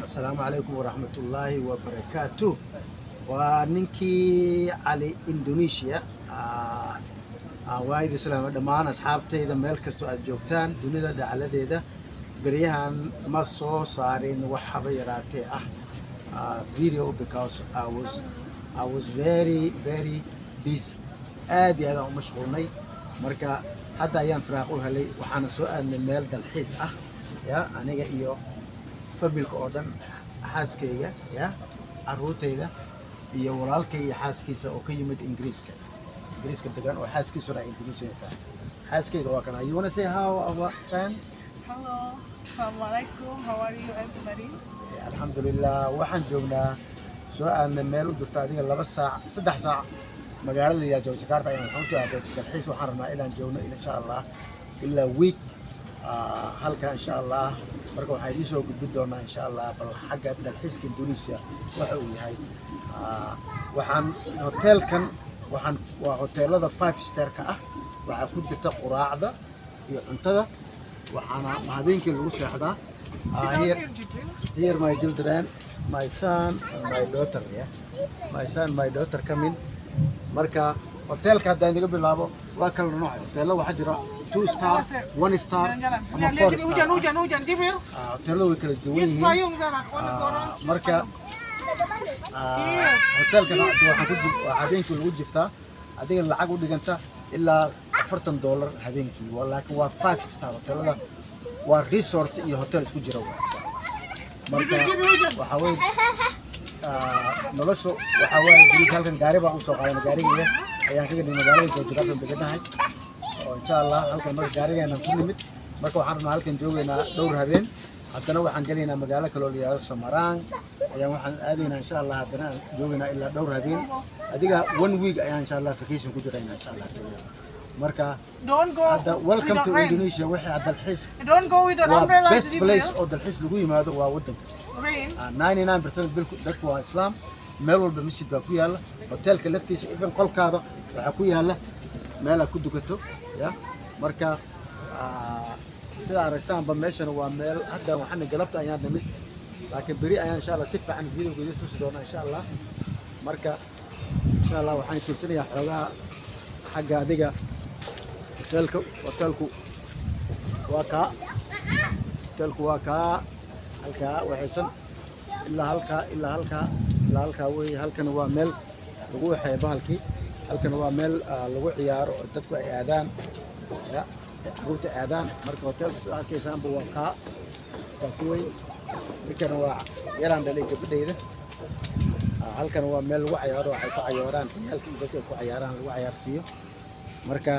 السلام عليكم ورحمة الله وبركاته. وننكي على إندونيسيا. وايد سلام دمان أصحابتي إذا ملك سؤال جوبتان دنيا ده على ذي بريهان مصو صارين وحبيراتي video because I was very busy. آدي هذا مشغولني مركا حتى أيام فراقوها لي وحنا سؤال من ميل دالحيس يا أنا إيو فبيلك أردن حاسكية يا عروتيدا iyo walaalkay xaaskiisa oo ka yimid Ingiriiska degan oo xaaskiisu ra Indonesia ta xaaskayga waa kana you wanna say how our fan hello assalamu alaikum how are you everybody alhamdulillah waxaan joognaa soo aadna meel u jirta adiga 2 saac 3 saac magaalada ya Jakarta ayaan ku joogaa dalxiis waxaan rabnaa inaan joogno insha Allah illa week halka insha Allah marka waxaan idin soo gudbin doonaa insha Allah bal xagga dalxiiska Indonesia waxa uu yahay waxaan hotelkan waa hoteelada 5 star ka waxa ku jirta quraacda iyo cuntada waxaana habeenkii lagu seexdaa here my children my son and my daughter my daughter come in marka hotelka hadda indiga bilaabo waa kala nooc hoteelada waxa jira 2 star 1 star ama 4 star hujan Jibril hoteelada way kala duwan yihiin marka hotelka waxaan ku jiro habeenkii lagu jiftaa adiga lacag u dhiganta ilaa $40 habeenkii laakiin waa 5 star hotelada waa resort iyo hotel isku jira marka waxa weey noloshu waxa weey guriga halkan gaari baan u soo qaadanay gaariga ayaan kaga dhigay magaalada Jakarta deganahay oo insha Allah halkan marka gaarigeena ku nimid marka waxaan rabnaa halkan joogeynaa dhowr habeen haddana waxaan galeynaa magaalo kale oo la yiraahdo Samarang ayaan waxaan aadaynaa insha Allah haddana joogeynaa ilaa dhowr habeen adiga 1 week ayaan insha Allah vacation ku jiraynaa insha Allah marka don't go welcome to Indonesia waxa dalxiis don't go with an umbrella best place oo dalxiis lagu yimaado waa wadanka rain 99% bilku dadku waa islaam meel walba masjid baa ku yaala hotelka laftiisa even qolkaada waxa ku yaala meel aad ku dukato ya marka sida aragtaanba meeshan waa meel hadda waxaan galabta ayaan nimid laakiin bari ayaan insha Allah si fiican video-geeda tusi doonaa insha Allah marka insha Allah waxaan tusinayaa xogaa xagga adiga hotelku waa ka halka waxaysan ilaa halka way halkan waa meel lagu waxay bahalkii halkan waa meel lagu ciyaaro dadku ay aadaan ya ruuta aadaan marka hotelku arkaysan waa ka kuway ikana waa yaraan dhalay gabadheeda halkan waa meel lagu ciyaaro waxay ku ciyaaraan halkii dadku ku ciyaaraan lagu ciyaarsiyo marka